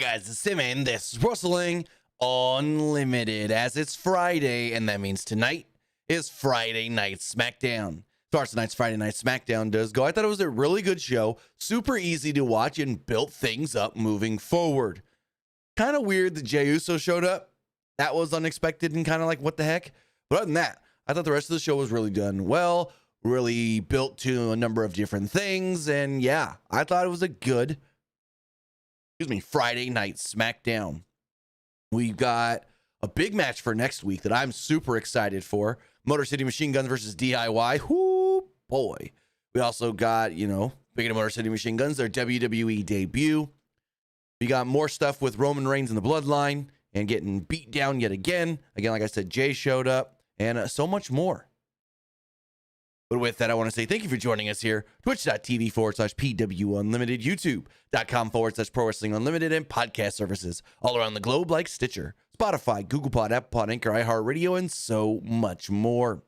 guys, it's Sim, and this is Wrestling Unlimited, as it's Friday, and that means tonight is Friday Night Smackdown. So far, tonight's Friday Night Smackdown does go. I thought it was a really good show, super easy to watch, and built things up moving forward. Kind of weird that Jey Uso showed up. That was unexpected and kind of like, what the heck? But other than that, I thought the rest of the show was really done well, really built to a number of different things, and yeah, I thought it was a good Friday Night Smackdown. We've got a big match for next week that I'm super excited for. Motor City Machine Guns versus DIY. Whoo, boy. We also got, speaking of Motor City Machine Guns, their WWE debut. We got more stuff with Roman Reigns and the Bloodline and getting beat down yet again. Again, like I said, Jay showed up and so much more. But with that, I want to say thank you for joining us here. Twitch.tv/PWU Unlimited, YouTube.com/Pro Wrestling Unlimited, and podcast services all around the globe like Stitcher, Spotify, Google Pod, Apple Pod, Anchor, iHeartRadio, and so much more.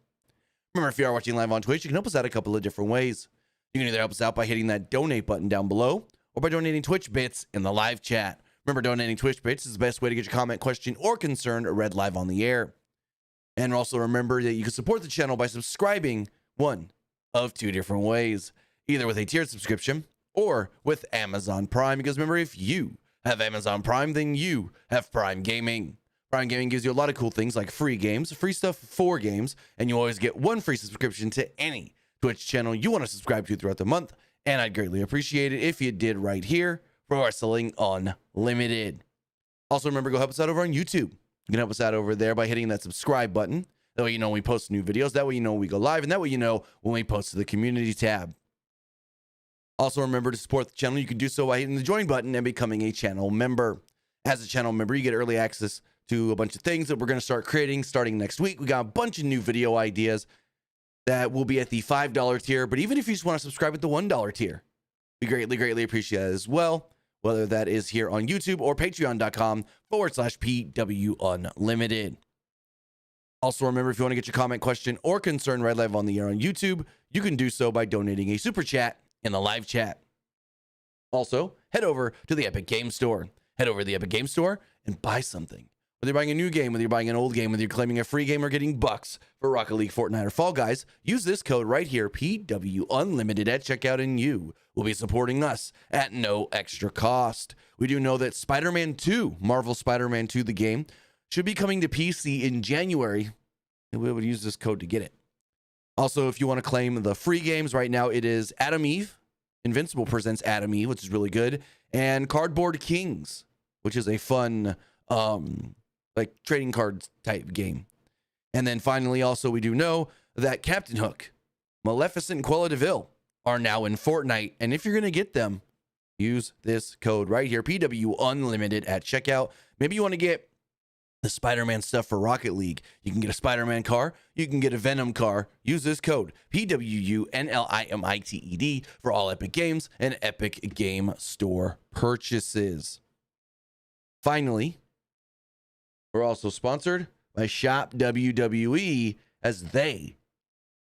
Remember, if you are watching live on Twitch, you can help us out a couple of different ways. You can either help us out by hitting that donate button down below or by donating Twitch bits in the live chat. Remember, donating Twitch bits is the best way to get your comment, question, or concern read live on the air. And also remember that you can support the channel by subscribing one of two different ways, either with a tiered subscription or with Amazon Prime. Because remember, if you have Amazon Prime, then you have Prime Gaming. Prime Gaming gives you a lot of cool things like free games, free stuff for games, and you always get one free subscription to any Twitch channel you want to subscribe to throughout the month. And I'd greatly appreciate it if you did right here for Wrestling Unlimited. Also, remember, go help us out over on YouTube. You can help us out over there by hitting that subscribe button. That way you know when we post new videos. That way you know when we go live. And that way you know when we post to the community tab. Also, remember to support the channel. You can do so by hitting the join button and becoming a channel member. As a channel member, you get early access to a bunch of things that we're going to start creating starting next week. We got a bunch of new video ideas that will be at the $5 tier. But even if you just want to subscribe at the $1 tier, we greatly appreciate it as well. Whether that is here on YouTube or patreon.com/PW Unlimited. Also, remember, if you want to get your comment, question, or concern read live on the air on YouTube, you can do so by donating a super chat in the live chat. Also, head over to the Epic Game Store. Head over to the Epic Game Store and buy something. Whether you're buying a new game, whether you're buying an old game, whether you're claiming a free game or getting bucks for Rocket League, Fortnite, or Fall Guys, use this code right here, PW Unlimited at checkout, and you will be supporting us at no extra cost. We do know that Spider-Man 2, Marvel Spider-Man 2, the game, should be coming to PC in January, and we would use this code to get it. Also, if you want to claim the free games, right now it is Adam Eve. Invincible presents Adam Eve, which is really good, and Cardboard Kings, which is a fun, like trading cards type game. And then finally, also, we do know that Captain Hook, Maleficent, and Cruella de Vil are now in Fortnite, and if you're going to get them, use this code right here, PW Unlimited at checkout. Maybe you want to get the Spider-Man stuff for Rocket League. You can get a Spider-Man car. You can get a Venom car. Use this code, PWUNLIMITED, for all Epic Games and Epic Game Store purchases. Finally, we're also sponsored by Shop WWE, as they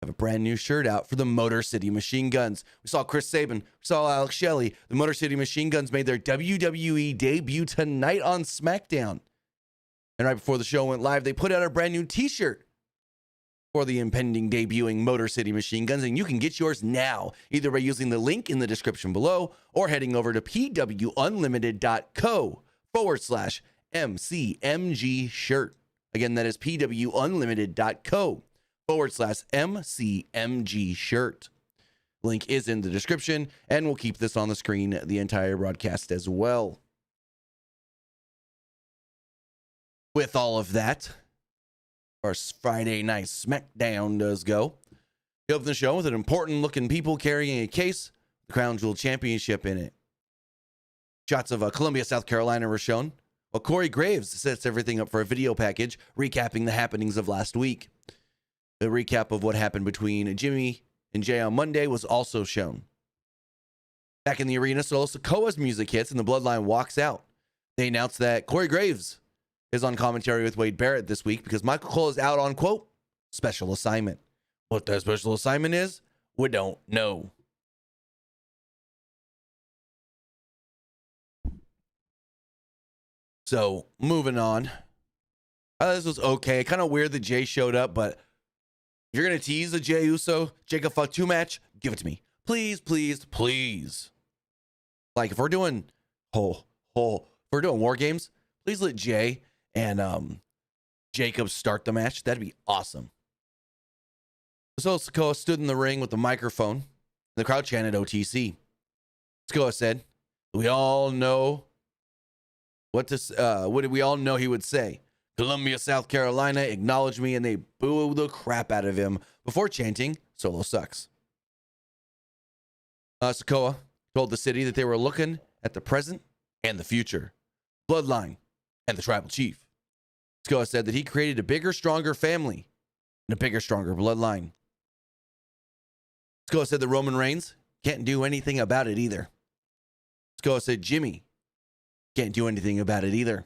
have a brand new shirt out for the Motor City Machine Guns. We saw Chris Sabin, we saw Alex Shelley. The Motor City Machine Guns made their WWE debut tonight on Smackdown. And right before the show went live, they put out a brand new T-shirt for the impending debuting Motor City Machine Guns. And you can get yours now, either by using the link in the description below or heading over to pwunlimited.co/MCMG shirt. Again, that is pwunlimited.co/MCMG shirt. Link is in the description, and we'll keep this on the screen the entire broadcast as well. With all of that, our Friday Night Smackdown does go. We open the show with an important looking people carrying a case, the Crown Jewel Championship in it. Shots of Columbia, South Carolina were shown, while Corey Graves sets everything up for a video package recapping the happenings of last week. The recap of what happened between Jimmy and Jay on Monday was also shown. Back in the arena, Solo Sikoa's music hits and the Bloodline walks out. They announced that Corey Graves is on commentary with Wade Barrett this week because Michael Cole is out on, quote, special assignment. What that special assignment is, we don't know. So moving on. This was okay. Kind of weird that Jay showed up, but if you're going to tease the Jey Uso Jacob Fatu match, give it to me. Please, please, please. Like if we're doing if we're doing War Games, please let Jay and Jacob start the match. That'd be awesome. So Sikoa stood in the ring with the microphone. The crowd chanted OTC. Sikoa said, we all know what did we all know he would say? Columbia, South Carolina, acknowledge me, and they boo the crap out of him before chanting, Solo sucks. Sikoa told the city that they were looking at the present and the future, bloodline, and the tribal chief. Sikoa said that he created a bigger, stronger family and a bigger, stronger bloodline. Sikoa said that Roman Reigns can't do anything about it either. Sikoa said Jimmy can't do anything about it either.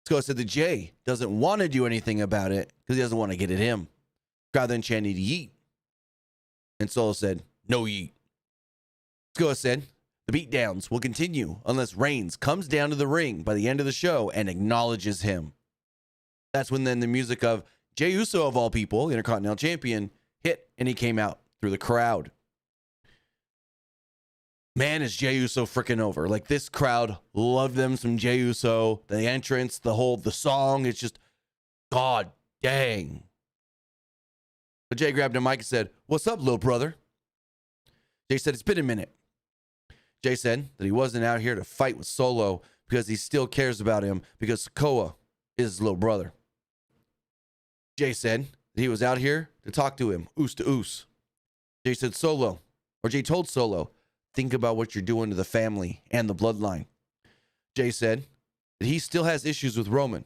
Sikoa said that Jay doesn't want to do anything about it because he doesn't want to get at him. Crowd then chanted yeet. And Solo said, no yeet. Sikoa said, the beatdowns will continue unless Reigns comes down to the ring by the end of the show and acknowledges him. That's when then the music of Jey Uso, of all people, Intercontinental Champion, hit and he came out through the crowd. Man, is Jey Uso freaking over. Like, this crowd loved them some Jey Uso. The entrance, the song, it's just, God dang. But Jay grabbed a mic and said, what's up, little brother? Jay said, it's been a minute. Jay said that he wasn't out here to fight with Solo because he still cares about him because Sikoa is his little brother. Jay said that he was out here to talk to him, oos to oos. Jay said Jay told Solo, think about what you're doing to the family and the bloodline. Jay said that he still has issues with Roman.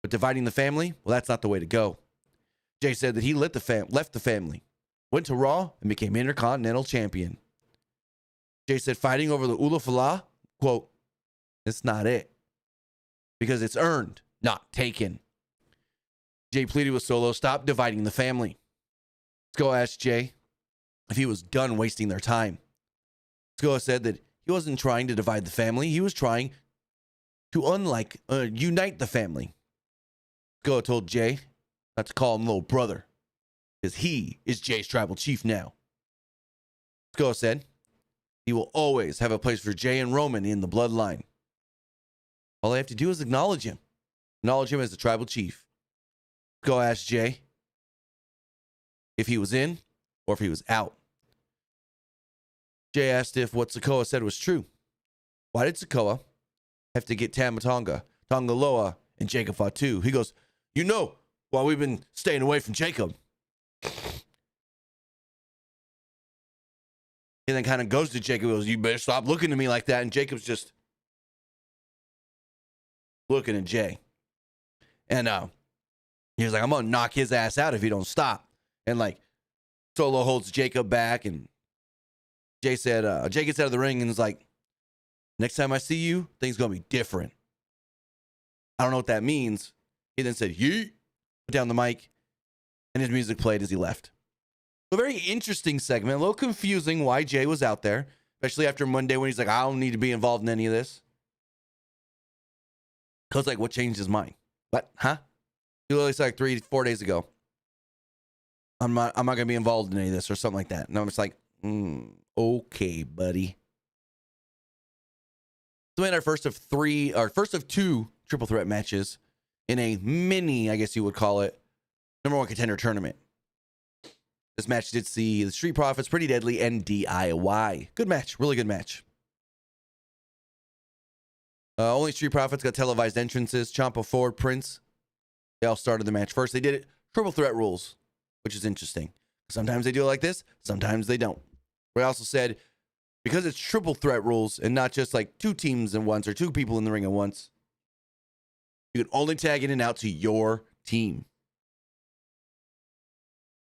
But dividing the family, well, that's not the way to go. Jay said that he left the family, went to Raw, and became Intercontinental Champion. Jay said fighting over the Ula Fala, quote, it's not it. Because it's earned, not taken. Jay pleaded with Solo, stop dividing the family. Sikoa asked Jay if he was done wasting their time. Sikoa said that he wasn't trying to divide the family. He was trying to unite the family. Sikoa told Jay not to call him little brother because he is Jay's tribal chief now. Sikoa said he will always have a place for Jay and Roman in the bloodline. All they have to do is acknowledge him as the tribal chief. Sikoa asked Jay if he was in or if he was out. Jay asked if what Sikoa said was true. Why did Sikoa have to get Tama Tonga, Tongaloa, and Jacob Fatu? He goes, why we've been staying away from Jacob. And then kind of goes to Jacob and goes, you better stop looking at me like that. And Jacob's just looking at Jay. And he was like, I'm going to knock his ass out if he don't stop. And like, Solo holds Jacob back, and Jay said, Jay gets out of the ring and is like, next time I see you, things going to be different. I don't know what that means. He then said, yeet, put down the mic, and his music played as he left. A very interesting segment, a little confusing why Jay was out there, especially after Monday when he's like, I don't need to be involved in any of this. Because like, what changed his mind? What? Huh? He literally said like 3-4 days ago, I'm not going to be involved in any of this or something like that. And I'm just like, okay, buddy. So we had our first of two triple threat matches in a mini, I guess you would call it, number one contender tournament. This match did see the Street Profits, Pretty Deadly, and DIY. Good match. Really good match. Only Street Profits got televised entrances. Ciampa, Ford, Prince. They all started the match first. They did it triple threat rules, which is interesting. Sometimes they do it like this. Sometimes they don't. We also said, because it's triple threat rules and not just like two teams at once or two people in the ring at once, you can only tag in and out to your team.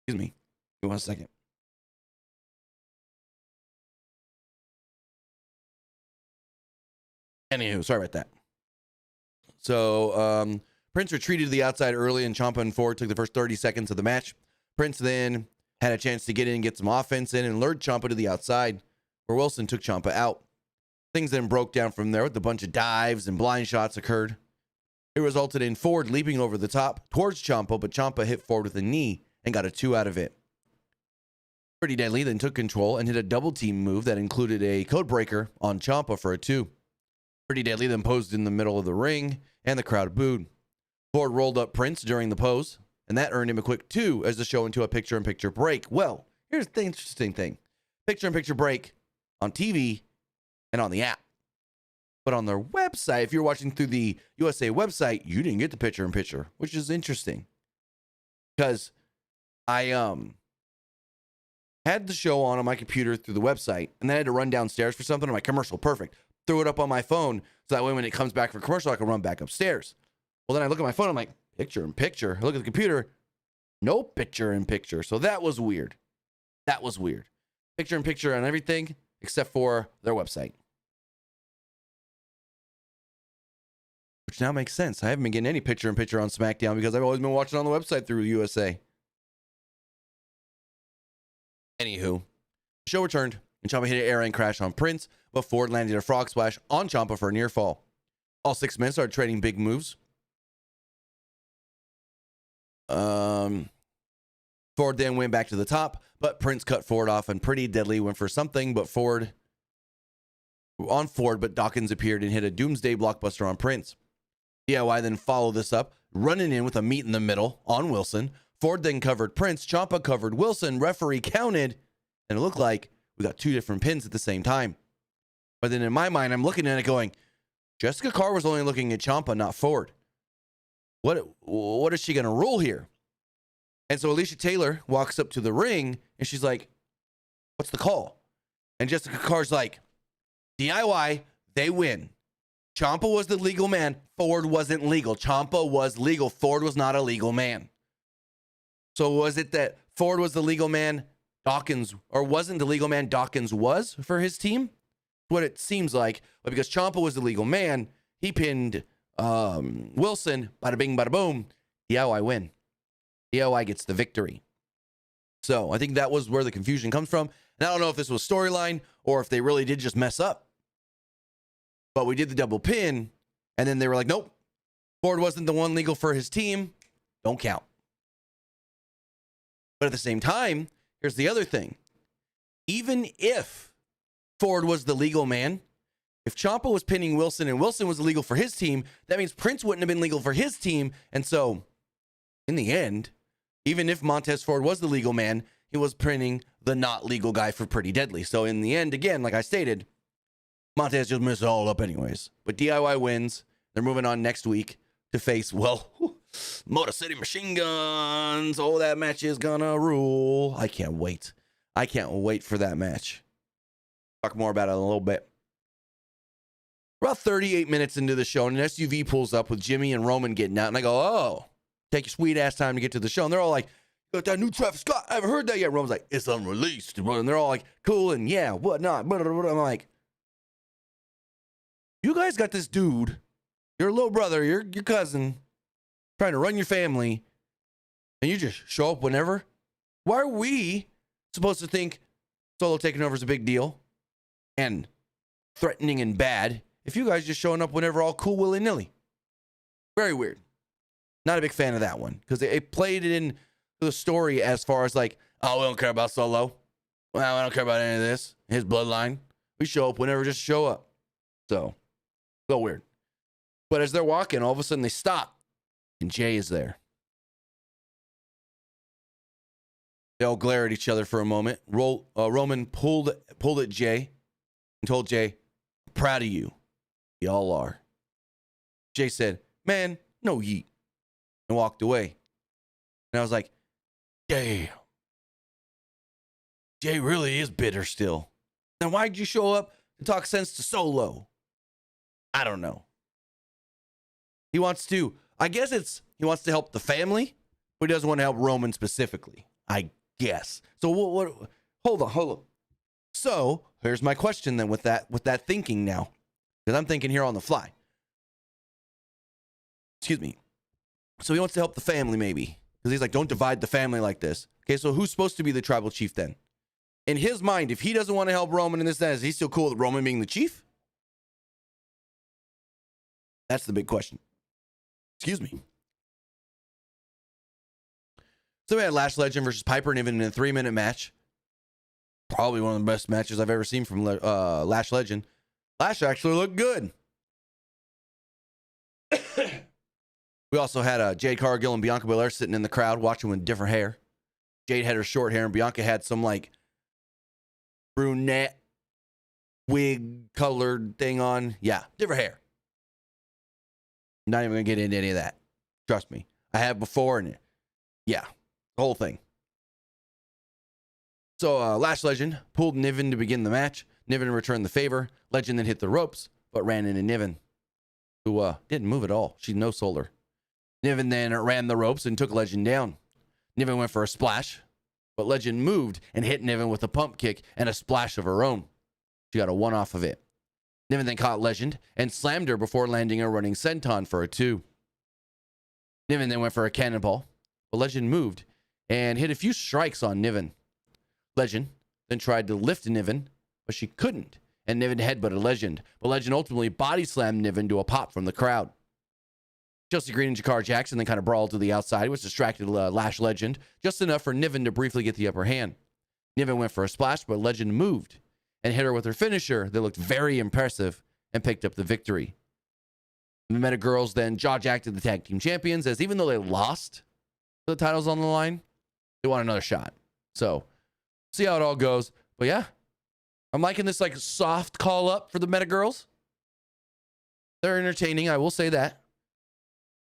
Excuse me. Give me 1 second. Anywho, sorry about that. So, Prince retreated to the outside early, and Ciampa and Ford took the first 30 seconds of the match. Prince then had a chance to get in and get some offense in and lured Ciampa to the outside, where Wilson took Ciampa out. Things then broke down from there with a bunch of dives and blind shots occurred. It resulted in Ford leaping over the top towards Ciampa, but Ciampa hit Ford with a knee and got a 2 out of it. Pretty Deadly then took control and hit a double team move that included a code breaker on Ciampa for a 2. Pretty Deadly then posed in the middle of the ring and the crowd booed. Ford rolled up Prince during the pose, and that earned him a quick 2 as the show into a picture-in-picture break. Well, here's the interesting thing. Picture-in-picture break on TV and on the app. But on their website, if you're watching through the USA website, you didn't get the picture-in-picture, which is interesting. Because I had the show on my computer through the website, and then I had to run downstairs for something, and my commercial, perfect. Threw it up on my phone, so that way when it comes back for commercial, I can run back upstairs. Well, then I look at my phone, I'm like, picture-in-picture. I look at the computer, no picture-in-picture. So that was weird. That was weird. Picture-in-picture on everything, except for their website. Which now makes sense. I haven't been getting any picture-in-picture on SmackDown because I've always been watching on the website through USA. Anywho, the show returned, and Ciampa hit an air end crash on Prince, but Ford landed a frog splash on Ciampa for a near fall. All 6 men started trading big moves. Ford then went back to the top, but Prince cut Ford off, and Pretty Deadly went for something, but Ford, but Dawkins appeared and hit a doomsday blockbuster on Prince. DIY then followed this up, running in with a meet in the middle on Wilson. Ford then covered Prince. Ciampa covered Wilson. Referee counted, and it looked like we got 2 different pins at the same time. But then in my mind, I'm looking at it going, Jessica Carr was only looking at Ciampa, not Ford. What is she going to rule here? And so Alicia Taylor walks up to the ring, and she's like, what's the call? And Jessica Carr's like, DIY, they win. Ciampa was the legal man. Ford wasn't legal. Ciampa was legal. Ford was not a legal man. So was it that Ford was the legal man, Dawkins, or wasn't the legal man Dawkins was for his team? What it seems like. But because Ciampa was the legal man, he pinned Wilson. Bada bing, bada boom. DIY win. DIY gets the victory. So I think that was where the confusion comes from. And I don't know if this was storyline or if they really did just mess up. But we did the double pin, and then they were like, nope, Ford wasn't the one legal for his team. Don't count. But at the same time, here's the other thing. Even if Ford was the legal man, if Ciampa was pinning Wilson and Wilson was legal for his team, that means Prince wouldn't have been legal for his team. And so, in the end, even if Montez Ford was the legal man, he was pinning the not legal guy for Pretty Deadly. So in the end, again, like I stated, Montez just messed it all up anyways. But DIY wins. They're moving on next week to face, well, Motor City Machine Guns. Oh, that match is gonna rule. I can't wait. I can't wait for that match. Talk more about it in a little bit. About 38 minutes into the show, and an SUV pulls up with Jimmy and Roman getting out. And I go, oh, take your sweet ass time to get to the show. And they're all like, got that new Travis Scott. I haven't heard that yet. Roman's like, it's unreleased. And they're all like, cool and yeah, whatnot. I'm like, you guys got this dude, your little brother, your cousin, trying to run your family, and you just show up whenever? Why are we supposed to think Solo taking over is a big deal and threatening and bad if you guys just showing up whenever all cool willy-nilly? Very weird. Not a big fan of that one because they played it in the story as far as like, oh, we don't care about Solo. Well, I don't care about any of this. His bloodline. We show up whenever, just show up. So, a little weird. But as they're walking, all of a sudden they stop, and Jay is there. They all glare at each other for a moment. Roman pulled at Jay and told Jay, I'm proud of you. Y'all are. Jay said, man, no yeet, and walked away. And I was like, damn. Jay really is bitter still. Then why'd you show up and talk sense to Solo? I don't know. He wants to help the family, but he doesn't want to help Roman specifically, I guess. So what hold on. So here's my question then with that thinking now, because I'm thinking here on the fly. Excuse me. So he wants to help the family maybe, because he's like, don't divide the family like this. Okay, so who's supposed to be the tribal chief then? In his mind, if he doesn't want to help Roman in this, is he still cool with Roman being the chief? That's the big question. Excuse me. So we had Lash Legend versus Piper Niven in a 3-minute match. Probably one of the best matches I've ever seen from Lash Legend. Lash actually looked good. We also had Jade Cargill and Bianca Belair sitting in the crowd watching with different hair. Jade had her short hair and Bianca had some like brunette wig colored thing on. Yeah, different hair. Not even gonna get into any of that. Trust me. I have before, and yeah, the whole thing. So Lash Legend pulled Niven to begin the match. Niven returned the favor. Legend then hit the ropes, but ran into Niven, who didn't move at all. She no-sold her. Niven then ran the ropes and took Legend down. Niven went for a splash, but Legend moved and hit Niven with a pump kick and a splash of her own. She got a 1 off of it. Niven then caught Legend and slammed her before landing a running senton for a 2. Niven then went for a cannonball, but Legend moved and hit a few strikes on Niven. Legend then tried to lift Niven, but she couldn't, and Niven headbutted Legend, but Legend ultimately body slammed Niven to a pop from the crowd. Chelsea Green and Jakar Jackson then kind of brawled to the outside, which distracted Lash Legend, just enough for Niven to briefly get the upper hand. Niven went for a splash, but Legend moved and hit her with her finisher that looked very impressive and picked up the victory. The Meta Girls then jaw-jacked the tag team champions, as even though they lost the titles on the line, they want another shot. So, see how it all goes. But yeah, I'm liking this like soft call up for the Meta Girls. They're entertaining, I will say that.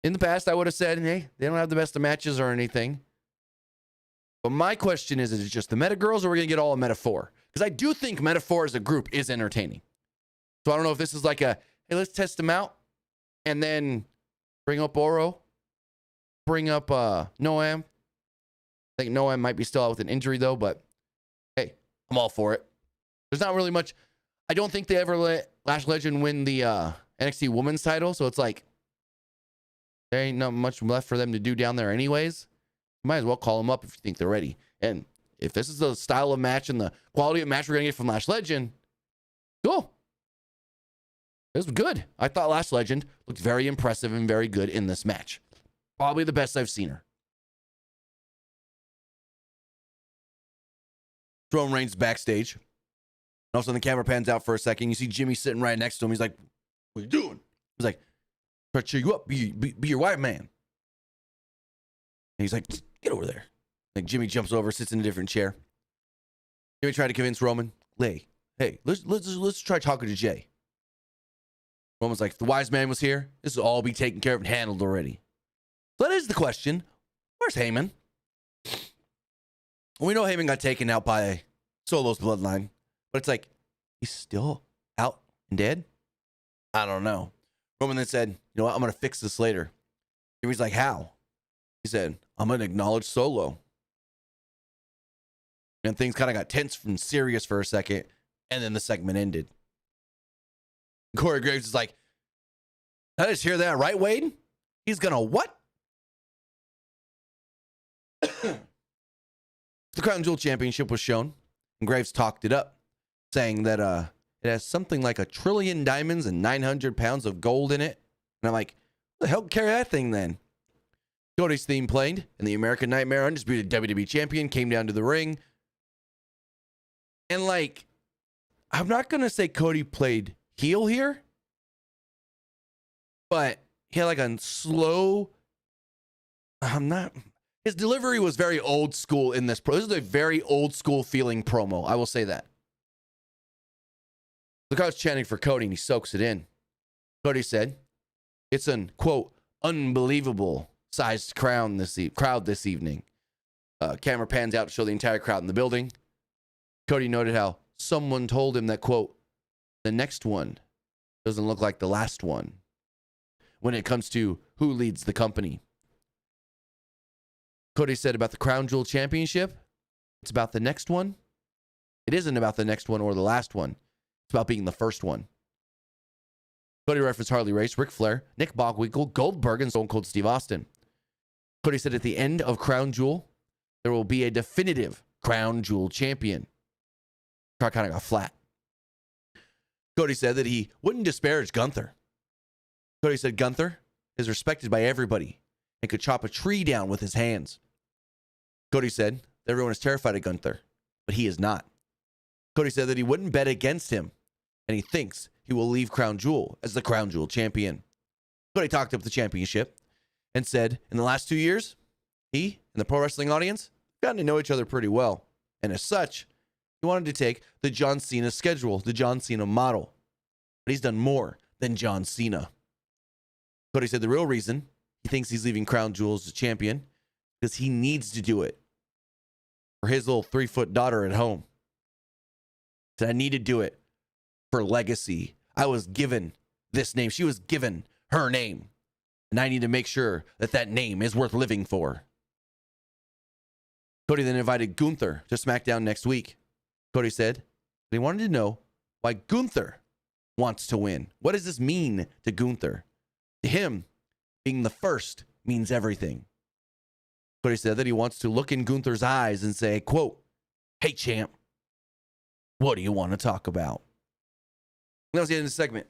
In the past, I would have said, hey, they don't have the best of matches or anything. But my question is it just the Meta Girls, or are we going to get all of Meta 4? Because I do think Meta 4 as a group is entertaining. So I don't know if this is like a, hey, let's test them out. And then bring up Oro. Bring up Noam. I think Noam might be still out with an injury, though. But, hey, I'm all for it. There's not really much. I don't think they ever let Lash Legend win the NXT Women's title. So it's like, there ain't not much left for them to do down there anyways. You might as well call them up if you think they're ready. And if this is the style of match and the quality of match we're going to get from Lash Legend, cool. This was good. I thought Lash Legend looked very impressive and very good in this match. Probably the best I've seen her. Roman Reigns backstage. All of a sudden the camera pans out for a second. You see Jimmy sitting right next to him. He's like, what are you doing? He's like, try to cheer you up. Be your white man. And he's like, get over there. Like Jimmy jumps over, sits in a different chair. Jimmy tried to convince Roman, hey, let's try talking to Jay. Roman's like, if the wise man was here, this will all be taken care of and handled already. So that is the question. Where's Heyman? We know Heyman got taken out by Solo's bloodline, but it's like, he's still out and dead? I don't know. Roman then said, you know what, I'm going to fix this later. Jimmy's like, how? He said, I'm going to acknowledge Solo. And things kind of got tense and serious for a second, and then the segment ended. Corey Graves is like, I just hear that, right, Wade? He's going to what? The Crown Jewel Championship was shown, and Graves talked it up, saying that it has something like 1 trillion diamonds and 900 pounds of gold in it. And I'm like, what the hell can carry that thing then? Cody's theme played, and the American Nightmare, undisputed WWE champion, came down to the ring. And like, I'm not going to say Cody played heel here, but he had like a slow, his delivery was very old school in this. This is a very old school feeling promo. I will say that. The crowd's chanting for Cody, and he soaks it in. Cody said, it's an, quote, unbelievable sized crowd this evening. Camera pans out to show the entire crowd in the building. Cody noted how someone told him that, quote, the next one doesn't look like the last one when it comes to who leads the company. Cody said about the Crown Jewel Championship, it's about the next one. It isn't about the next one or the last one. It's about being the first one. Cody referenced Harley Race, Ric Flair, Nick Bockwinkel, Goldberg, and Stone Cold Steve Austin. Cody said at the end of Crown Jewel, there will be a definitive Crown Jewel champion. Crowd kind of got flat. Cody said that he wouldn't disparage Gunther. Cody said Gunther is respected by everybody and could chop a tree down with his hands. Cody said that everyone is terrified of Gunther, but he is not. Cody said that he wouldn't bet against him, and he thinks he will leave Crown Jewel as the Crown Jewel champion. Cody talked up the championship and said in the last 2 years, he and the pro wrestling audience gotten to know each other pretty well. And as such, he wanted to take the John Cena schedule, the John Cena model. But he's done more than John Cena. Cody said the real reason he thinks he's leaving Crown Jewel as the champion because he needs to do it for his little 3-foot daughter at home. He said, I need to do it for legacy. I was given this name. She was given her name. And I need to make sure that that name is worth living for. Cody then invited Gunther to SmackDown next week. Cody said that he wanted to know why Gunther wants to win. What does this mean to Gunther? To him, being the first means everything. Cody said that he wants to look in Gunther's eyes and say, quote, hey, champ, what do you want to talk about? And that was the end of the segment.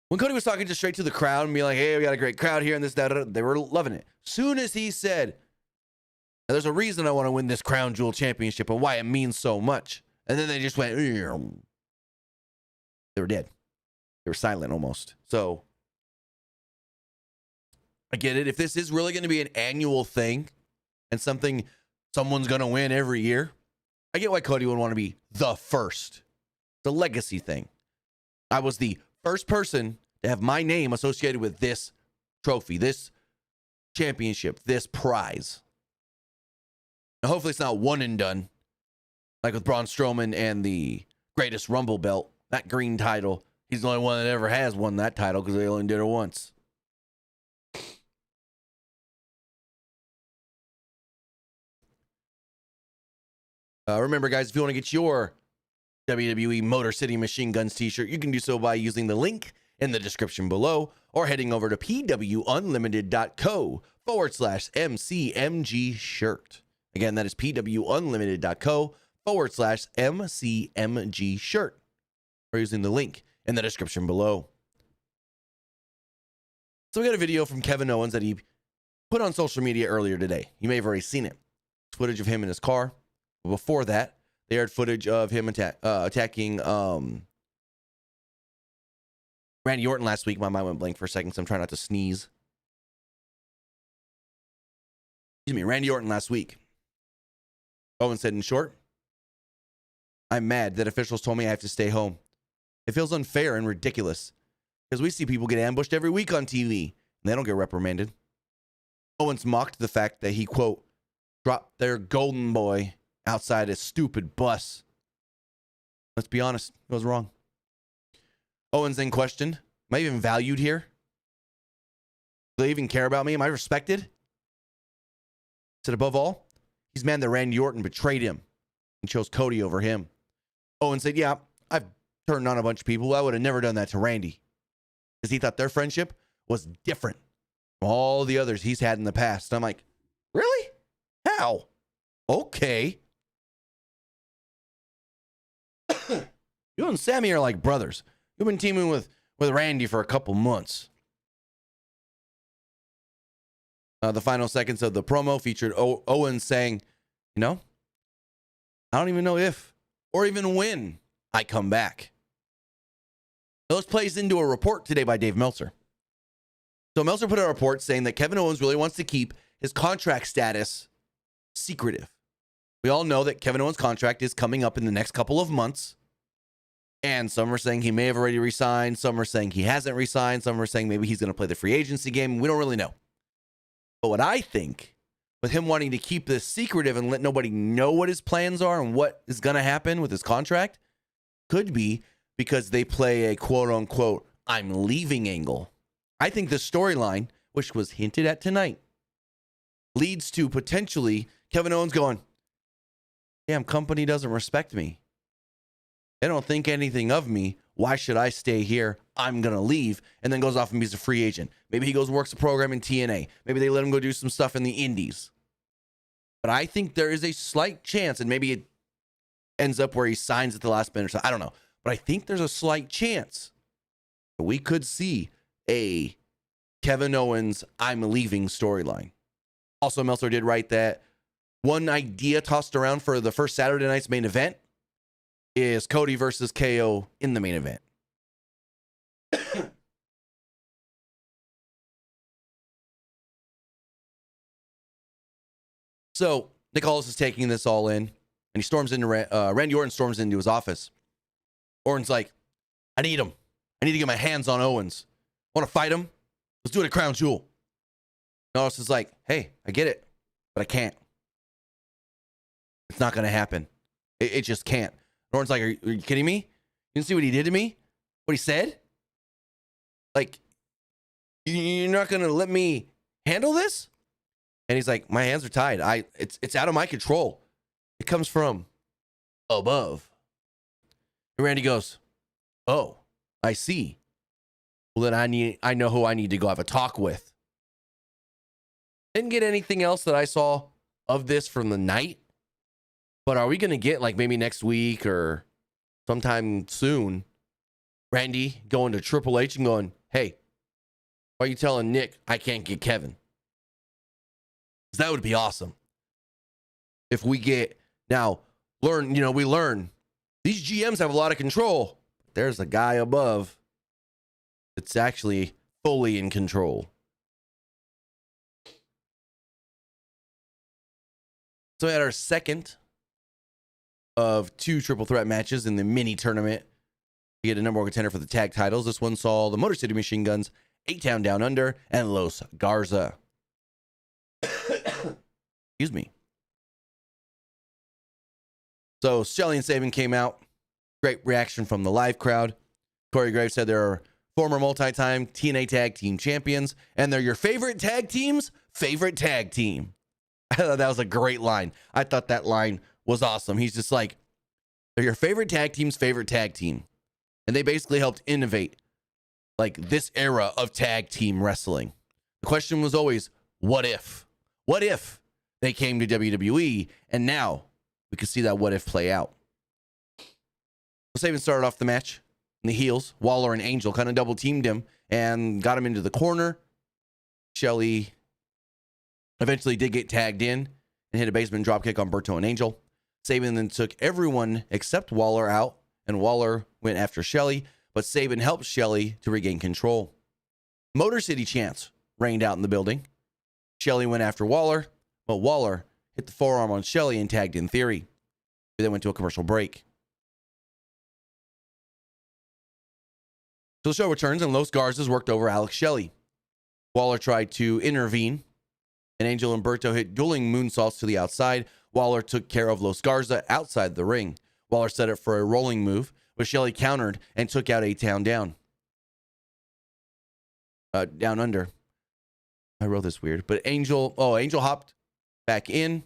When Cody was talking just straight to the crowd and being like, hey, we got a great crowd here and this, that, they were loving it. Soon as he said, there's a reason I want to win this Crown Jewel Championship and why it means so much. And then they just went, they were dead. They were silent almost. So I get it. If this is really going to be an annual thing and something someone's going to win every year, I get why Cody would want to be the first. It's a legacy thing. I was the first person to have my name associated with this trophy, this championship, this prize. Now, hopefully it's not one and done, like with Braun Strowman and the Greatest Rumble belt, that green title. He's the only one that ever has won that title because they only did it once. Remember, guys, if you want to get your WWE Motor City Machine Guns t-shirt, you can do so by using the link in the description below or heading over to pwunlimited.co/MCMG shirt. Again, that is pwunlimited.co/MCMG shirt or using the link in the description below. So we got a video from Kevin Owens that he put on social media earlier today. You may have already seen it. It's footage of him in his car. But before that, they aired footage of him attacking Randy Orton last week. My mind went blank for a second, so I'm trying not to sneeze. Excuse me, Randy Orton last week. Owens said, in short, I'm mad that officials told me I have to stay home. It feels unfair and ridiculous because we see people get ambushed every week on TV and they don't get reprimanded. Owens mocked the fact that he, quote, dropped their golden boy outside a stupid bus. Let's be honest, it was wrong. Owens then questioned, am I even valued here? Do they even care about me? Am I respected? Said above all, he's mad that Randy Orton betrayed him and chose Cody over him. Owens said, yeah, I've turned on a bunch of people. I would have never done that to Randy because he thought their friendship was different from all the others he's had in the past. I'm like, really? How? Okay. You and Sammy are like brothers. You've been teaming with Randy for a couple months. The final seconds of the promo featured Owens saying, you know, I don't even know if or even when I come back. Now, this plays into a report today by Dave Meltzer. So Meltzer put out a report saying that Kevin Owens really wants to keep his contract status secretive. We all know that Kevin Owens' contract is coming up in the next couple of months. And some are saying he may have already resigned. Some are saying he hasn't resigned. Some are saying maybe he's going to play the free agency game. We don't really know. But what I think, with him wanting to keep this secretive and let nobody know what his plans are and what is going to happen with his contract, could be because they play a quote-unquote I'm leaving angle. I think the storyline, which was hinted at tonight, leads to potentially Kevin Owens going, damn, company doesn't respect me. They don't think anything of me. Why should I stay here? I'm going to leave. And then goes off and becomes a free agent. Maybe he goes and works a program in TNA. Maybe they let him go do some stuff in the indies. But I think there is a slight chance, and maybe it ends up where he signs at the last minute or so. I don't know. But I think there's a slight chance that we could see a Kevin Owens I'm leaving storyline. Also, Meltzer did write that one idea tossed around for the first Saturday night's main event is Cody versus KO in the main event. So Nick Aldis is taking this all in, and he storms into Randy Orton storms into his office. Orton's like, I need him. I need to get my hands on Owens. Want to fight him? Let's do it at Crown Jewel. And Aldis is like, hey, I get it, but I can't. It's not going to happen. It just can't. Orton's like, are you kidding me? You didn't see what he did to me? What he said? Like, you're not going to let me handle this? And he's like, my hands are tied. It's out of my control. It comes from above. And Randy goes, oh, I see. Well, then I know who I need to go have a talk with. Didn't get anything else that I saw of this from the night. But are we going to get, like, maybe next week or sometime soon, Randy going to Triple H and going, hey, why are you telling Nick I can't get Kevin? That would be awesome. If we get, now, we learn these GMs have a lot of control. There's a guy above that's actually fully in control. So we had our second of 2 triple threat matches in the mini tournament. We get a number one contender for the tag titles. This one saw the Motor City Machine Guns, 8-Town Down Under, and Los Garza. Excuse me. So Shelly and Sabin came out. Great reaction from the live crowd. Corey Graves said they're former multi-time TNA Tag Team champions, and they're your favorite tag team's favorite tag team. I thought that was a great line. I thought that line was awesome. He's just like, they're your favorite tag team's favorite tag team. And they basically helped innovate like this era of tag team wrestling. The question was always, what if? What if they came to WWE? And now we could see that what if play out. Sabin started off the match in the heels. Waller and Angel kind of double teamed him and got him into the corner. Shelly eventually did get tagged in and hit a basement dropkick on Berto and Angel. Sabin then took everyone except Waller out, and Waller went after Shelly, but Sabin helped Shelly to regain control. Motor City chants reigned out in the building. Shelly went after Waller, but Waller hit the forearm on Shelly and tagged in Theory. We then went to a commercial break. So the show returns, and Los Garzas worked over Alex Shelley. Waller tried to intervene, and Angel and Berto hit dueling moonsaults to the outside. Waller took care of Los Garza outside the ring. Waller set up for a rolling move, but Shelley countered and took out 8-Town Down. Down Under. I wrote this weird, but Angel hopped back in.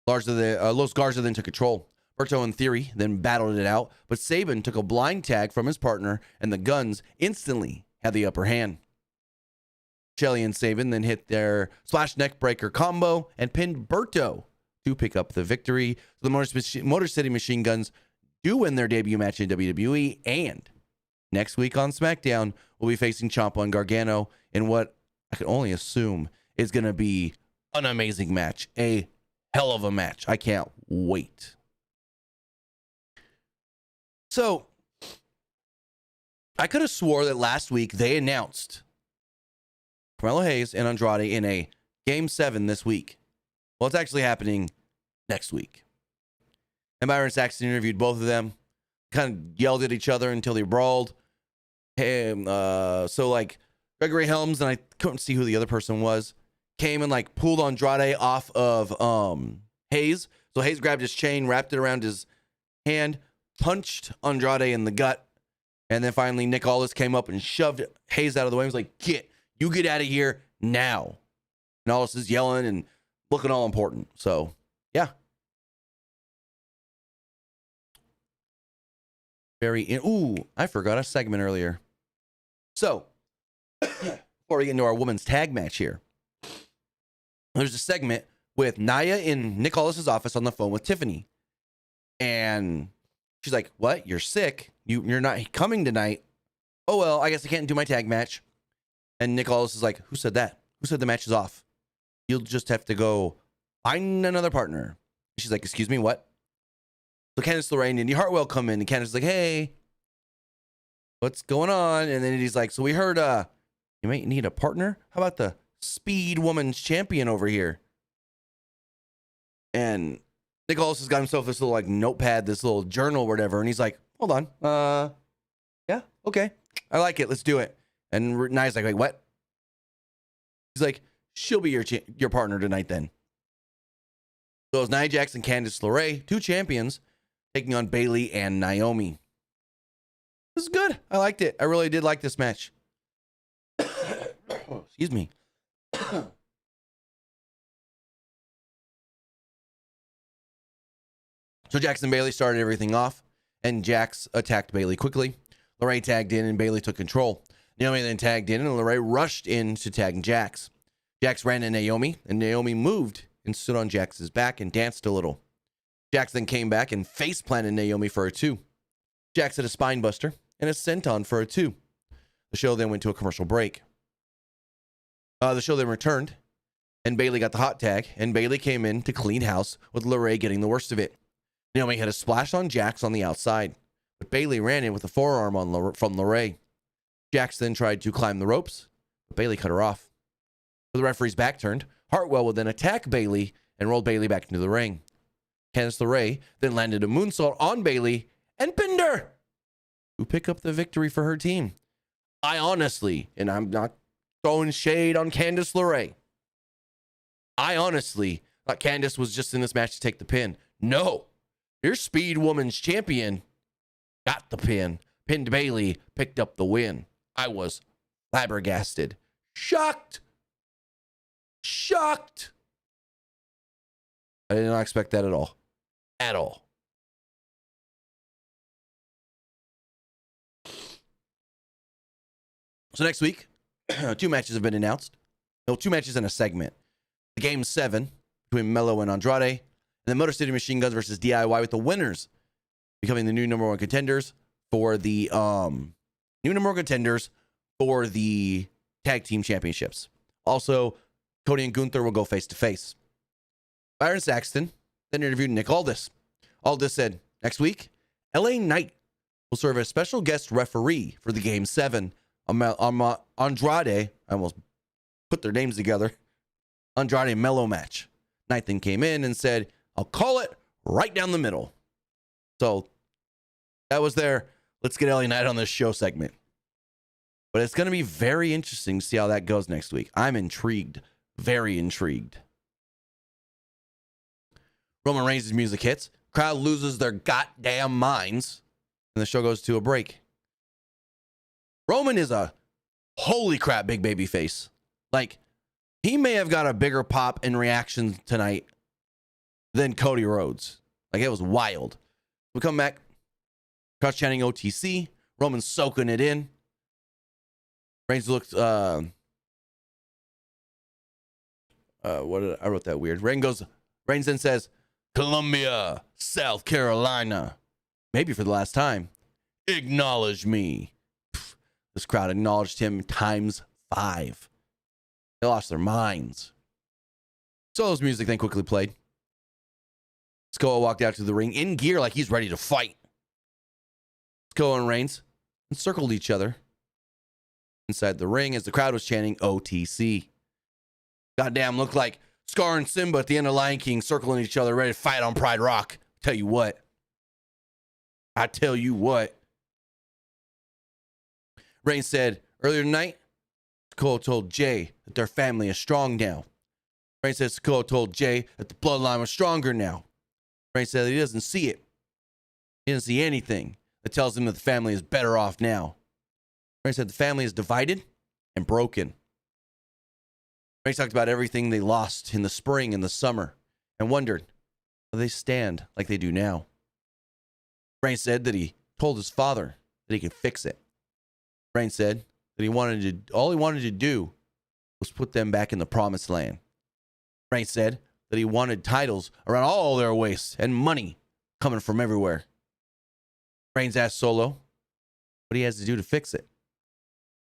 Los Garza then took control. Berto and Theory then battled it out, but Sabin took a blind tag from his partner, and the Guns instantly had the upper hand. Shelly and Sabin then hit their splash neck breaker combo and pinned Berto to pick up the victory. So the Motor City Machine Guns do win their debut match in WWE, and next week on SmackDown, we'll be facing Ciampa and Gargano in what I can only assume is going to be an amazing match. A hell of a match. I can't wait. So, I could have swore that last week they announced Carmelo Hayes and Andrade in a Game 7 this week. Well, it's actually happening next week. And Byron Saxton interviewed both of them, kind of yelled at each other until they brawled. So, like, Gregory Helms, and I couldn't see who the other person was, came and, like, pulled Andrade off of Hayes. So Hayes grabbed his chain, wrapped it around his hand, punched Andrade in the gut, and then finally Nick Aldis came up and shoved Hayes out of the way. He was like, you get out of here now. And Aldis is yelling and looking all important. So, yeah. I forgot a segment earlier. So, before we get into our women's tag match here, there's a segment with Nia in Nick Aldis' office on the phone with Tiffany. And she's like, what? You're sick? You're not coming tonight? oh, well, I guess I can't do my tag match. And Nick Aldis is like, who said that? Who said the match is off? You'll just have to go find another partner. She's like, excuse me, what? So Candice LeRae and Indy Hartwell come in, and Candice is like, hey, what's going on? And then he's like, so we heard you might need a partner. How about the Speed Woman's champion over here? And Nick Aldis has got himself this little like notepad, this little journal or whatever, and he's like, hold on. Yeah, okay. I like it. Let's do it. And Nia's like, wait, what? He's like, she'll be your partner tonight then. So it's Nia Jax and Candice LeRae, 2 champions, taking on Bayley and Naomi. This is good. I liked it. I really did like this match. Excuse me. So Jax and Bayley started everything off, and Jax attacked Bayley quickly. LeRae tagged in, and Bayley took control. Naomi then tagged in, and LeRae rushed in to tag Jax. Jax ran to Naomi, and Naomi moved and stood on Jax's back and danced a little. Jax then came back and face planted Naomi for a 2. Jax had a spine buster and a senton for a 2. The show then went to a commercial break. The show then returned, and Bayley got the hot tag, and Bayley came in to clean house with LeRae getting the worst of it. Naomi had a splash on Jax on the outside, but Bayley ran in with a forearm from LeRae. Jax then tried to climb the ropes, but Bayley cut her off. With the referee's back turned, Hartwell would then attack Bayley and roll Bayley back into the ring. Candice LeRae then landed a moonsault on Bayley and pinned her, who picked up the victory for her team. I honestly, and I'm not throwing shade on Candice LeRae, I honestly thought Candice was just in this match to take the pin. No, your Speed Woman's champion got the pin, pinned Bayley, picked up the win. I was flabbergasted, shocked. I did not expect that at all. At all. So next week, 2 matches have been announced. No, 2 matches in a segment. The Game 7 between Mello and Andrade, and then Motor City Machine Guns versus DIY, with the winners becoming the new number 1 contenders for the tag team championships. Also, Cody and Gunther will go face to face. Byron Saxton then interviewed Nick Aldis. Aldis said, next week, LA Knight will serve as special guest referee for the Game 7 Andrade, I almost put their names together, Andrade Mello match. Knight then came in and said, I'll call it right down the middle. So that was their let's get LA Knight on this show segment. But it's going to be very interesting to see how that goes next week. I'm intrigued. Very intrigued. Roman Reigns' music hits. Crowd loses their goddamn minds. And the show goes to a break. Roman is a holy crap big baby face. Like, he may have got a bigger pop and reaction tonight than Cody Rhodes. Like, it was wild. We come back. Crowd chanting OTC. Roman soaking it in. Reigns looked, I wrote that weird. Reigns then says, Columbia, South Carolina. Maybe for the last time. Acknowledge me. This crowd acknowledged him times 5. They lost their minds. Solo's music then quickly played. Sikoa walked out to the ring in gear like he's ready to fight. Sikoa and Reigns encircled each other inside the ring as the crowd was chanting OTC. Goddamn, looked like Scar and Simba at the end of Lion King circling each other, ready to fight on Pride Rock. I tell you what. Reigns said, earlier tonight, Sikoa told Jay that their family is strong now. Reigns said Sikoa told Jay that the bloodline was stronger now. Reigns said that he doesn't see it. He doesn't see anything that tells him that the family is better off now. Reigns said the family is divided and broken. Reigns talked about everything they lost in the spring and the summer and wondered, will they stand like they do now? Reigns said that he told his father that he could fix it. Reigns said that all he wanted to do was put them back in the promised land. Reigns said that he wanted titles around all their waists and money coming from everywhere. Reigns asked Solo what he has to do to fix it.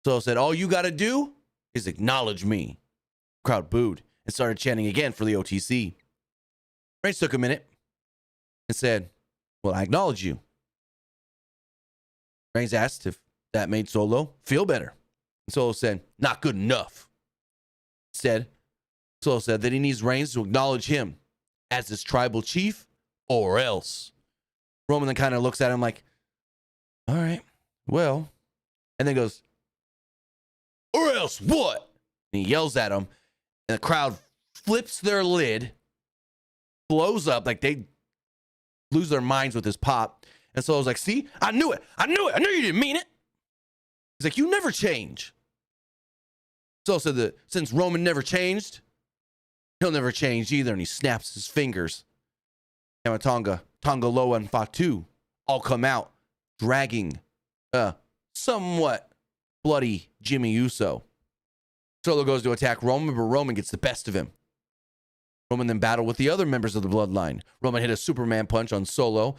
Solo said, all you got to do is acknowledge me. Crowd booed and started chanting again for the OTC. Reigns took a minute and said, well, I acknowledge you. Reigns asked if that made Solo feel better. And Solo said, not good enough. Solo said that he needs Reigns to acknowledge him as his tribal chief or else. Roman then kind of looks at him like, all right, well, and then goes, or else what? And he yells at him, and the crowd flips their lid, blows up, like they lose their minds with this pop. And Solo's like, see, I knew it. I knew you didn't mean it. He's like, you never change. Solo said that since Roman never changed, he'll never change either. And he snaps his fingers. Tamatonga, Tonga Loa, and Fatu all come out, dragging somewhat bloody Jimmy Uso. Solo goes to attack Roman, but Roman gets the best of him. Roman then battled with the other members of the bloodline. Roman hit a Superman punch on Solo,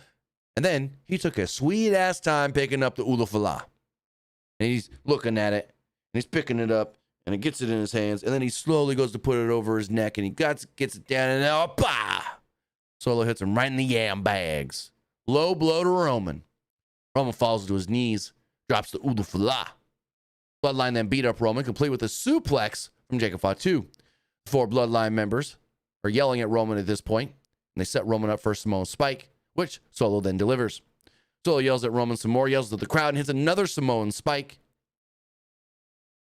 and then he took a sweet-ass time picking up the Ulufala. And he's looking at it, and he's picking it up, and he gets it in his hands, and then he slowly goes to put it over his neck, and he gets it down, and now, bah! Solo hits him right in the yam bags. Low blow to Roman. Roman falls to his knees, drops the Ulufala. Bloodline then beat up Roman, complete with a suplex from Jacob Fatu. 4 Bloodline members are yelling at Roman at this point, and they set Roman up for a Samoan spike, which Solo then delivers. Solo yells at Roman some more, yells at the crowd, and hits another Samoan spike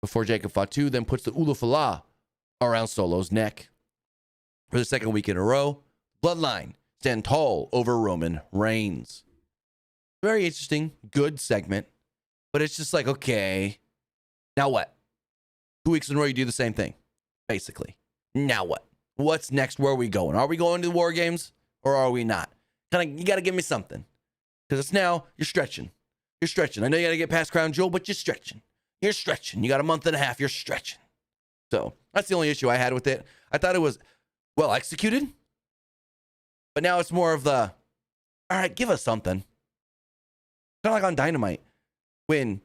before Jacob Fatu then puts the Ulufala around Solo's neck. For the second week in a row, Bloodline stand tall over Roman Reigns. Very interesting, good segment, but it's just like, okay, now what? 2 weeks in a row, you do the same thing, basically. Now what? What's next? Where are we going? Are we going to the War Games or are we not? You got to give me something. Because it's now, you're stretching. You're stretching. I know you got to get past Crown Jewel, but you're stretching. You're stretching. You got a month and a half. You're stretching. So that's the only issue I had with it. I thought it was well executed. But now it's more of the, all right, give us something. Kind of like on Dynamite. When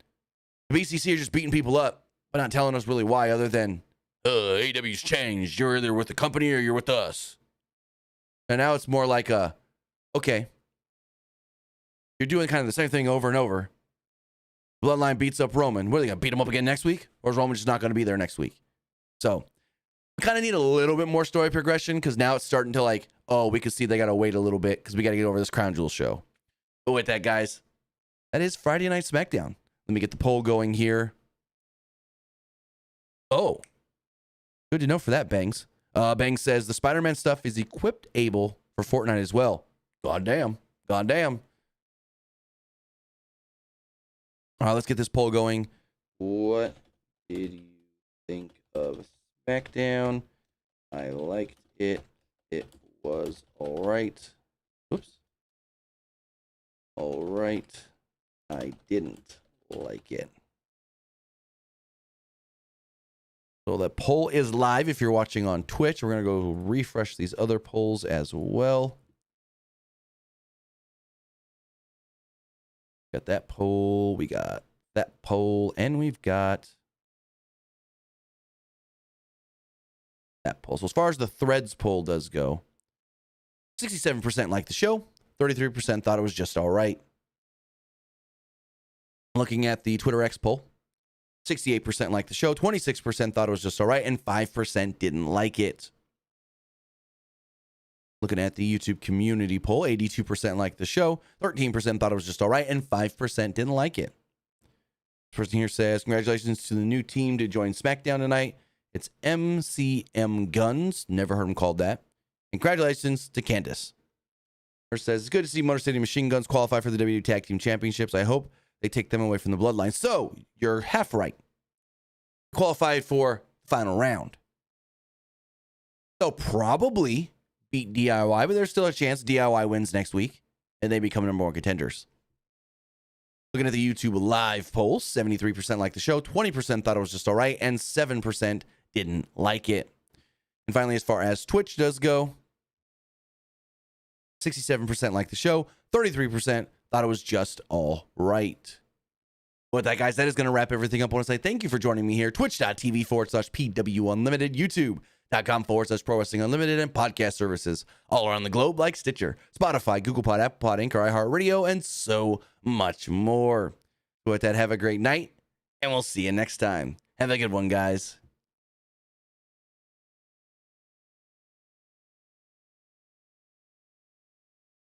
the BCC are just beating people up, but not telling us really why other than, AEW's changed. You're either with the company or you're with us. And now it's more like okay, you're doing kind of the same thing over and over. Bloodline beats up Roman. What are they going to beat him up again next week? Or is Roman just not going to be there next week? So we kind of need a little bit more story progression because now it's starting to like, oh, we can see they got to wait a little bit because we got to get over this Crown Jewel show. But with that, guys, that is Friday Night Smackdown. Let me get the poll going here. Oh, good to know for that, Bangs. Bangs says the Spider-Man stuff is equipped able for Fortnite as well. Goddamn. Goddamn. All right, let's get this poll going. What did you think of Smackdown? I liked it. It was all right. Oops. All right. I didn't like it. So the poll is live if you're watching on Twitch. We're going to go refresh these other polls as well. Got that poll. We got that poll. And we've got that poll. So as far as the threads poll does go, 67% liked the show. 33% thought it was just all right. Looking at the Twitter X poll, 68% liked the show, 26% thought it was just all right, and 5% didn't like it. Looking at the YouTube community poll, 82% liked the show, 13% thought it was just all right, and 5% didn't like it. This person here says, congratulations to the new team to join SmackDown tonight. It's MCM Guns. Never heard him called that. And congratulations to Candace. First says, it's good to see Motor City Machine Guns qualify for the WWE Tag Team Championships. I hope they take them away from the bloodline. So you're half right. Qualified for the final round. They'll probably beat DIY, but there's still a chance DIY wins next week and they become number one contenders. Looking at the YouTube live polls, 73% liked the show, 20% thought it was just all right, and 7% didn't like it. And finally, as far as Twitch does go, 67% liked the show, 33% thought it was just all right. With that, guys, that is going to wrap everything up. I want to say thank you for joining me here. Twitch.tv/PW Unlimited, YouTube.com/Pro Wrestling Unlimited, and podcast services all around the globe like Stitcher, Spotify, Google Pod, Apple Pod, Anchor, iHeartRadio, and so much more. So with that, have a great night, and we'll see you next time. Have a good one, guys.